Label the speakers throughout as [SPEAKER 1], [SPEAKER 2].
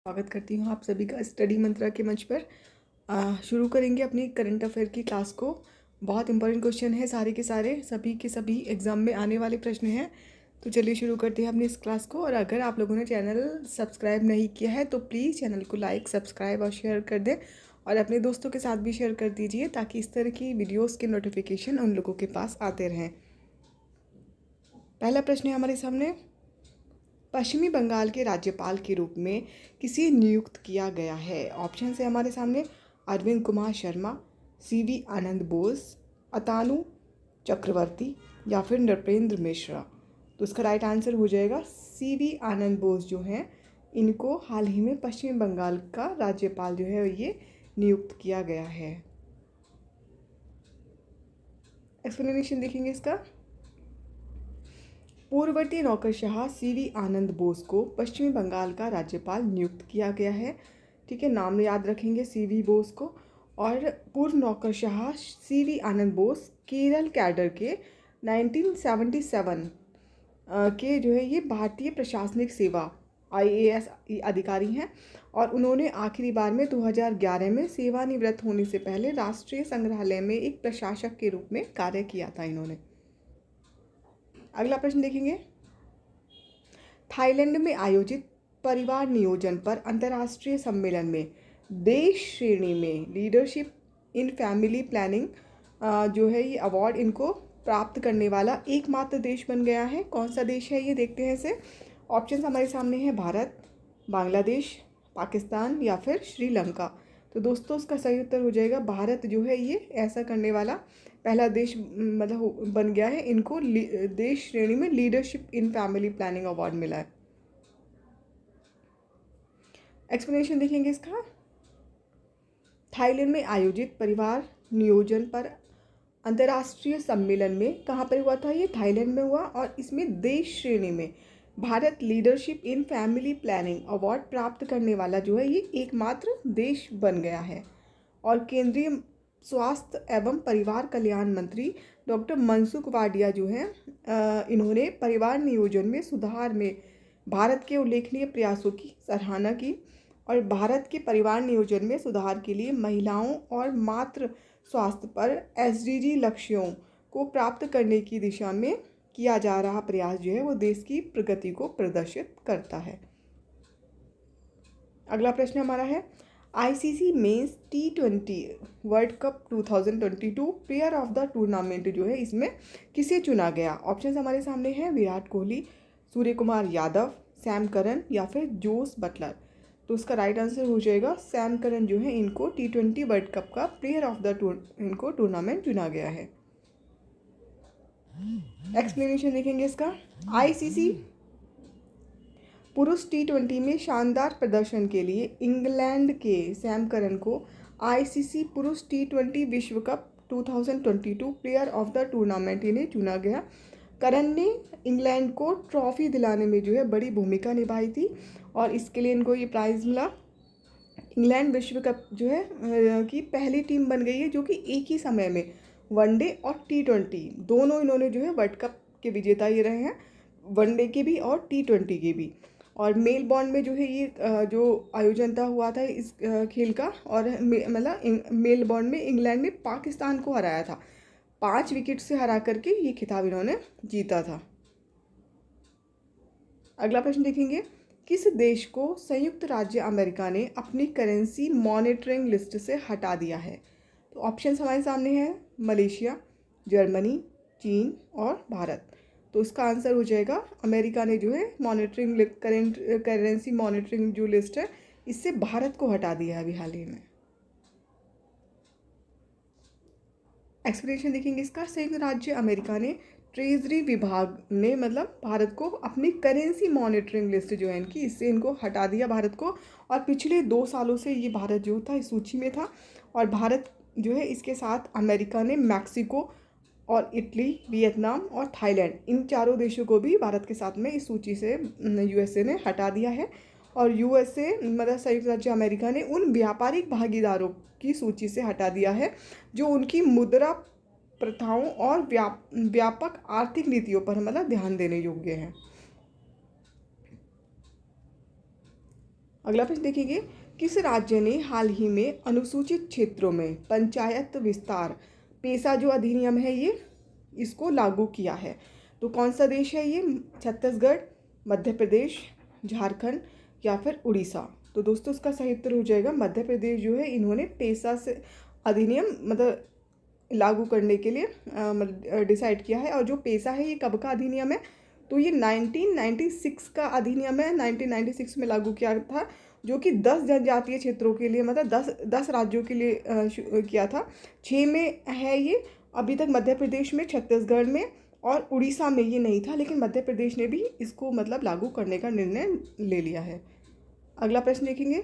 [SPEAKER 1] स्वागत करती हूँ आप सभी का स्टडी मंत्रा के मंच पर। शुरू करेंगे अपनी करंट अफेयर की क्लास को। बहुत इंपॉर्टेंट क्वेश्चन है, सारे के सारे सभी के सभी एग्जाम में आने वाले प्रश्न हैं। तो चलिए शुरू करते हैं अपनी इस क्लास को। और अगर आप लोगों ने चैनल सब्सक्राइब नहीं किया है तो प्लीज़ चैनल को लाइक, सब्सक्राइब और शेयर कर दें, और अपने दोस्तों के साथ भी शेयर कर दीजिए ताकि इस तरह की वीडियोज़ के नोटिफिकेशन उन लोगों के पास आते रहें। पहला प्रश्न है हमारे सामने, पश्चिमी बंगाल के राज्यपाल के रूप में किसे नियुक्त किया गया है? ऑप्शन है हमारे सामने, अरविंद कुमार शर्मा, सीवी आनंद बोस, अतानु चक्रवर्ती या फिर नृपेंद्र मिश्रा। तो इसका राइट आंसर हो जाएगा सीवी आनंद बोस जो हैं, इनको हाल ही में पश्चिम बंगाल का राज्यपाल जो है ये नियुक्त किया गया है। एक्सप्लेनेशन देखेंगे इसका। पूर्ववर्ती नौकरशाह सीवी आनंद बोस को पश्चिमी बंगाल का राज्यपाल नियुक्त किया गया है। ठीक है, नाम याद रखेंगे सीवी बोस को। और पूर्व नौकरशाह सीवी आनंद बोस केरल कैडर के 1977 के जो है ये भारतीय प्रशासनिक सेवा IAS अधिकारी हैं, और उन्होंने आखिरी बार में 2011 में सेवानिवृत्त होने से पहले राष्ट्रीय संग्रहालय में एक प्रशासक के रूप में कार्य किया था इन्होंने। अगला प्रश्न देखेंगे, थाईलैंड में आयोजित परिवार नियोजन पर अंतर्राष्ट्रीय सम्मेलन में देश श्रेणी में लीडरशिप इन फैमिली प्लानिंग जो है ये अवार्ड इनको प्राप्त करने वाला एकमात्र देश बन गया है। कौन सा देश है ये देखते हैं इसे। ऑप्शन हमारे सामने है भारत, बांग्लादेश, पाकिस्तान या फिर श्रीलंका। तो दोस्तों उसका सही उत्तर हो जाएगा भारत जो है ये ऐसा करने वाला पहला देश मतलब बन गया है। इनको देश श्रेणी में leadership in family planning award मिला है। एक्सप्लेनेशन देखेंगे इसका। थाईलैंड में आयोजित परिवार नियोजन पर अंतर्राष्ट्रीय सम्मेलन में कहाँ पर हुआ था ये? थाईलैंड में हुआ, और इसमें देश श्रेणी में Bharat leadership in family planning award प्राप्त करने वाला जो है ये एकमात्र देश बन गया है। और केंद्रीय स्वास्थ्य एवं परिवार कल्याण मंत्री डॉक्टर मनसुख वाडिया जो हैं इन्होंने परिवार नियोजन में सुधार में भारत के उल्लेखनीय प्रयासों की सराहना की, और भारत के परिवार नियोजन में सुधार के लिए महिलाओं और मातृ स्वास्थ्य पर SDG लक्ष्यों को प्राप्त करने की दिशा में किया जा रहा प्रयास जो है वो देश की प्रगति को प्रदर्शित करता है। अगला प्रश्न हमारा है, ICC men's T20 world cup 2022 player of the tournament जो है इसमें किसे चुना गया? ऑप्शन हमारे सामने हैं, विराट कोहली, सूर्य कुमार यादव, सैम करन या फिर जोस बटलर। तो उसका राइट आंसर हो जाएगा सैम करन जो है इनको T20 वर्ल्ड कप का प्लेयर ऑफ द इनको टूर्नामेंट चुना गया है। एक्सप्लेनेशन देखेंगे इसका। ICC पुरुष T20 में शानदार प्रदर्शन के लिए इंग्लैंड के सैम करन को ICC पुरुष T20 विश्व cup 2022 player of the tournament इन्हें चुना गया। करन ने इंग्लैंड को ट्रॉफी दिलाने में जो है बड़ी भूमिका निभाई थी, और इसके लिए इनको ये प्राइज़ मिला। इंग्लैंड विश्व कप जो है की पहली टीम बन गई है जो कि एक ही समय में वनडे और T20 दोनों इन्होंने जो है वर्ल्ड कप के विजेता ये रहे हैं, वनडे के भी और T20 के भी। और मेलबॉर्न में जो है ये जो आयोजन था हुआ था इस खेल का, और मतलब मेलबॉर्न में इंग्लैंड ने पाकिस्तान को हराया था, 5 विकेट से हरा करके ये खिताब इन्होंने जीता था। अगला प्रश्न देखेंगे, किस देश को संयुक्त राज्य अमेरिका ने अपनी करेंसी मॉनिटरिंग लिस्ट से हटा दिया है? तो ऑप्शंस हमारे सामने हैं, मलेशिया, जर्मनी, चीन और भारत। तो इसका आंसर हो जाएगा अमेरिका ने जो है मॉनिटरिंग करेंसी मॉनिटरिंग जो लिस्ट है इससे भारत को हटा दिया है अभी हाल ही में। एक्सप्लेनेशन देखेंगे इसका। संयुक्त राज्य अमेरिका ने ट्रेजरी विभाग ने मतलब भारत को अपनी करेंसी मॉनिटरिंग लिस्ट जो है इनकी इससे इनको हटा दिया भारत को, और पिछले 2 सालों से ये भारत जो था इस सूची में था, और भारत जो है इसके साथ अमेरिका ने मैक्सिको और इटली, वियतनाम और थाईलैंड इन चारों देशों को भी भारत के साथ में इस सूची से USA ने हटा दिया है। और USA मतलब संयुक्त राज्य अमेरिका ने उन व्यापारिक भागीदारों की सूची से हटा दिया है जो उनकी मुद्रा प्रथाओं और व्यापक आर्थिक नीतियों पर मतलब ध्यान देने योग्य हैं। अगला प्रश्न देखेंगे, किस राज्य ने हाल ही में अनुसूचित क्षेत्रों में पंचायत विस्तार पेशा जो अधिनियम है ये इसको लागू किया है? तो कौन सा देश है ये? छत्तीसगढ़, मध्य प्रदेश, झारखंड या फिर उड़ीसा? तो दोस्तों इसका सही उत्तर हो जाएगा मध्य प्रदेश जो है, इन्होंने पेशा से अधिनियम मतलब लागू करने के लिए डिसाइड किया है। और जो पेशा है ये कब का अधिनियम है? तो ये 1996 का अधिनियम है, 1996 में लागू किया था, जो कि 10 जनजातीय क्षेत्रों के लिए मतलब 10 राज्यों के लिए किया था। 6 में है ये अभी तक, मध्य प्रदेश में, छत्तीसगढ़ में और उड़ीसा में ये नहीं था, लेकिन मध्य प्रदेश ने भी इसको मतलब लागू करने का निर्णय ले लिया है। अगला प्रश्न देखेंगे,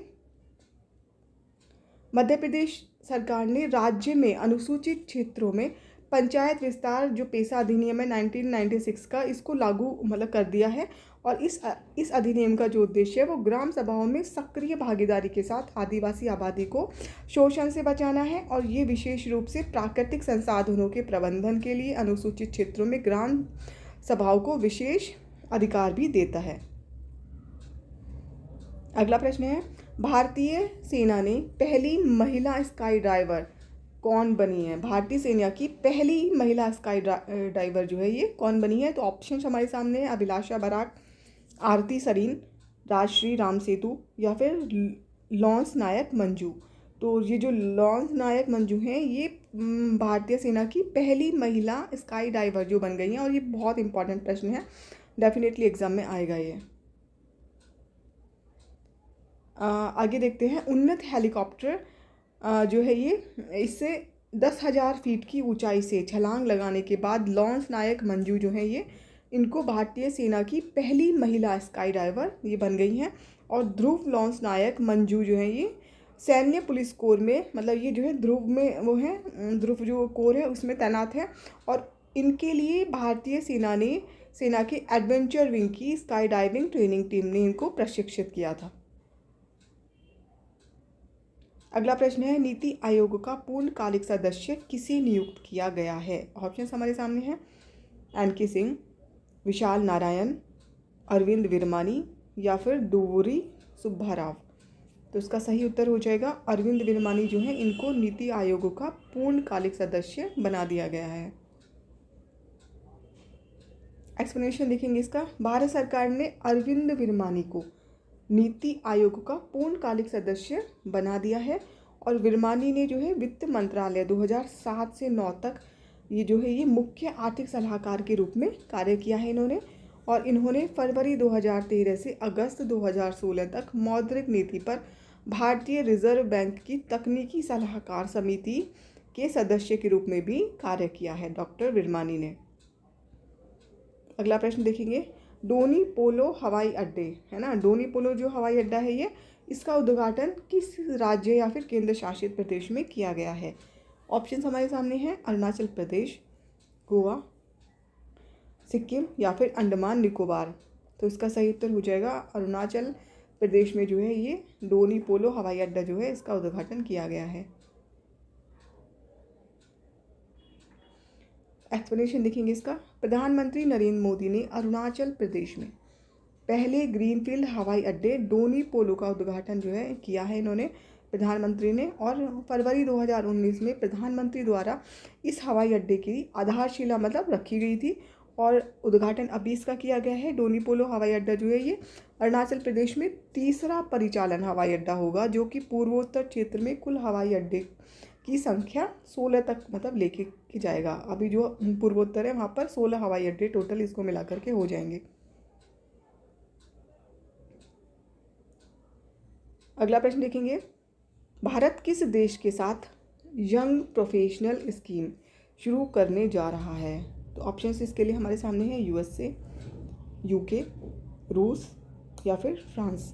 [SPEAKER 1] मध्य प्रदेश सरकार ने राज्य में अनुसूचित क्षेत्रों में पंचायत विस्तार जो पेशा अधिनियम है 1996 का, इसको लागू मतलब कर दिया है। और इस अधिनियम का जो उद्देश्य है वो ग्राम सभाओं में सक्रिय भागीदारी के साथ आदिवासी आबादी को शोषण से बचाना है। और ये विशेष रूप से प्राकृतिक संसाधनों के प्रबंधन के लिए अनुसूचित क्षेत्रों में ग्राम सभाओं को विशेष अधिकार भी देता है। अगला प्रश्न है, भारतीय सेना ने पहली महिला स्काई डाइवर कौन बनी है? भारतीय सेना की पहली महिला स्काई डाइवर जो है ये कौन बनी है? तो ऑप्शन हमारे सामने है, अभिलाषा बराक, आरती सरीन, राजश्री रामसेतु या फिर लॉन्स नायक मंजू। तो ये जो लॉन्स नायक मंजू हैं ये भारतीय सेना की पहली महिला स्काई डाइवर जो बन गई हैं। और ये बहुत इंपॉर्टेंट प्रश्न है, डेफिनेटली एग्जाम में आएगा ये। आगे देखते हैं, उन्नत हेलीकॉप्टर जो है ये, इससे 10,000 फीट की ऊंचाई से छलांग लगाने के बाद लॉन्स नायक मंजू जो है ये, इनको भारतीय सेना की पहली महिला स्काई डाइवर ये बन गई हैं। और ध्रुव लॉन्स नायक मंजू जो है ये सैन्य पुलिस कोर में मतलब ये जो है ध्रुव में वो है, ध्रुव जो कोर है उसमें तैनात है। और इनके लिए भारतीय सेना के एडवेंचर विंग की स्काई डाइविंग ट्रेनिंग टीम ने इनको प्रशिक्षित किया था। अगला प्रश्न है, नीति आयोग का पूर्णकालिक सदस्य किसे नियुक्त किया गया है? ऑप्शन हमारे सामने हैं, एन.के. सिंह, विशाल नारायण, अरविंद विरमानी या फिर दुवुरी सुब्बाराव। तो इसका सही उत्तर हो जाएगा अरविंद विरमानी जो है, इनको नीति आयोग का पूर्णकालिक सदस्य बना दिया गया है। एक्सप्लेनेशन देखेंगे इसका, भारत सरकार ने अरविंद विरमानी को नीति आयोग का पूर्णकालिक सदस्य बना दिया है। और विरमानी ने जो है वित्त मंत्रालय 2007 से 9 तक ये जो है ये मुख्य आर्थिक सलाहकार के रूप में कार्य किया है इन्होंने। और इन्होंने फरवरी 2013 से अगस्त 2016 तक मौद्रिक नीति पर भारतीय रिजर्व बैंक की तकनीकी सलाहकार समिति के सदस्य के रूप में भी कार्य किया है डॉक्टर विरमानी ने। अगला प्रश्न देखेंगे, डोनी पोलो हवाई अड्डे है ना, डोनी पोलो जो हवाई अड्डा है ये, इसका उद्घाटन किस राज्य या फिर केंद्र शासित प्रदेश में किया गया है? ऑप्शन हमारे सामने हैं, अरुणाचल प्रदेश, गोवा, सिक्किम या फिर अंडमान निकोबार। तो इसका सही उत्तर हो जाएगा अरुणाचल प्रदेश में जो है ये डोनी पोलो हवाई अड्डा जो है इसका उद्घाटन किया गया है। एक्सप्लेनेशन देखेंगे इसका, प्रधानमंत्री नरेंद्र मोदी ने अरुणाचल प्रदेश में पहले ग्रीनफील्ड हवाई अड्डे डोनी पोलो का उद्घाटन जो है किया है इन्होंने, प्रधानमंत्री ने। और फरवरी 2019 में प्रधानमंत्री द्वारा इस हवाई अड्डे की आधारशिला मतलब रखी गई थी और उद्घाटन अभी इसका किया गया है। डोनी पोलो हवाई अड्डा जो है ये अरुणाचल प्रदेश में तीसरा परिचालन हवाई अड्डा होगा, जो कि पूर्वोत्तर क्षेत्र में कुल हवाई अड्डे की संख्या 16 तक मतलब लेके की जाएगा। अभी जो पूर्वोत्तर है वहाँ पर 16 हवाई अड्डे टोटल इसको मिला करके हो जाएंगे। अगला प्रश्न देखेंगे, भारत किस देश के साथ यंग प्रोफेशनल स्कीम शुरू करने जा रहा है? तो ऑप्शंस इसके लिए हमारे सामने हैं, यूएसए, यूके, रूस या फिर फ्रांस।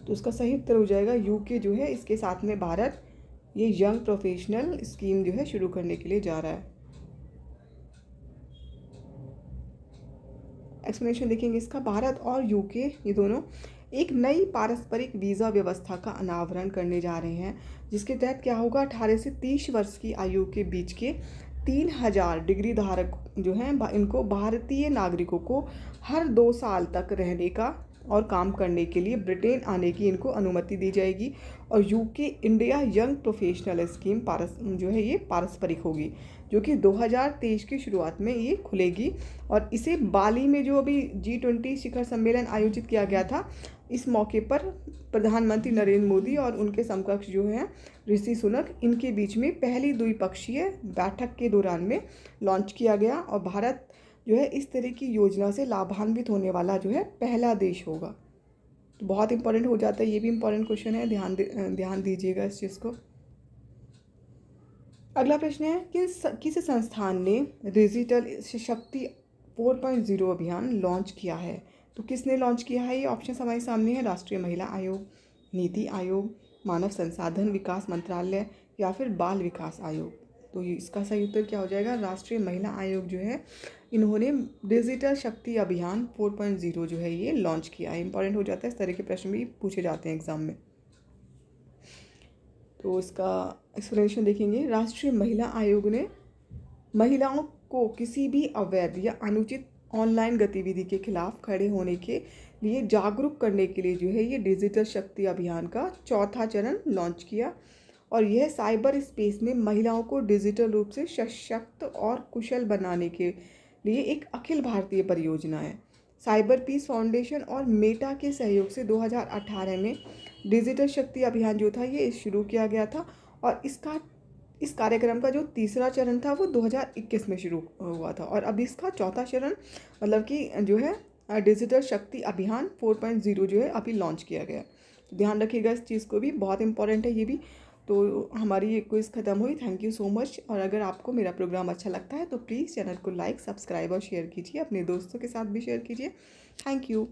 [SPEAKER 1] तो इसका सही उत्तर हो जाएगा यूके जो है, इसके साथ में भारत ये यंग प्रोफेशनल स्कीम जो है शुरू करने के लिए जा रहा है। एक्सप्लेनेशन देखेंगे इसका, भारत और यूके ये दोनों एक नई पारस्परिक वीज़ा व्यवस्था का अनावरण करने जा रहे हैं, जिसके तहत क्या होगा, 18 से 30 वर्ष की आयु के बीच के 3000 डिग्री धारक जो हैं इनको भारतीय नागरिकों को हर 2 साल तक रहने का और काम करने के लिए ब्रिटेन आने की इनको अनुमति दी जाएगी। और UK India young professional scheme जो है ये पारस्परिक होगी, जो कि 2023 की शुरुआत में ये खुलेगी। और इसे बाली में जो अभी G20 शिखर सम्मेलन आयोजित किया गया था, इस मौके पर प्रधानमंत्री नरेंद्र मोदी और उनके समकक्ष जो हैं ऋषि सुनक, इनके बीच में पहली द्विपक्षीय बैठक के दौरान में लॉन्च किया गया। और भारत जो है इस तरह की योजना से लाभान्वित होने वाला जो है पहला देश होगा। तो बहुत इंपॉर्टेंट हो जाता है, ये भी इंपॉर्टेंट क्वेश्चन है, ध्यान दीजिएगा इस चीज़ को। अगला प्रश्न है कि किस संस्थान ने डिजिटल शक्ति 4.0 अभियान लॉन्च किया है? तो किसने लॉन्च किया है? ये ऑप्शन हमारे सामने है। राष्ट्रीय महिला आयोग, नीति आयोग, मानव संसाधन विकास मंत्रालय या फिर बाल विकास आयोग। तो इसका सही उत्तर क्या हो जाएगा? राष्ट्रीय महिला आयोग जो है इन्होंने डिजिटल शक्ति अभियान 4.0 जो है ये लॉन्च किया है। इंपॉर्टेंट हो जाता है, इस तरह के प्रश्न भी पूछे जाते हैं एग्जाम में। तो इसका एक्सप्लेनेशन देखेंगे। राष्ट्रीय महिला आयोग ने महिलाओं को किसी भी अवैध या अनुचित ऑनलाइन गतिविधि के खिलाफ खड़े होने के लिए जागरूक करने के लिए जो है ये डिजिटल शक्ति अभियान का चौथा चरण लॉन्च किया। और यह साइबर स्पेस में महिलाओं को डिजिटल रूप से सशक्त और कुशल बनाने के लिए एक अखिल भारतीय परियोजना है। साइबर पीस फाउंडेशन और मेटा के सहयोग से 2018 में डिजिटल शक्ति अभियान जो था ये शुरू किया गया था। और इस कार्यक्रम का जो तीसरा चरण था वो 2021 में शुरू हुआ था। और अब इसका चौथा चरण मतलब कि जो है डिजिटल शक्ति अभियान 4.0 जो है अभी लॉन्च किया गया। तो ध्यान रखिएगा इस चीज़ को भी, बहुत इंपॉर्टेंट है ये भी। तो हमारी ये क्विज़ ख़त्म हुई। Thank you so much. और अगर आपको मेरा प्रोग्राम अच्छा लगता है तो प्लीज़ चैनल को लाइक, सब्सक्राइब और शेयर कीजिए, अपने दोस्तों के साथ भी शेयर कीजिए। Thank you.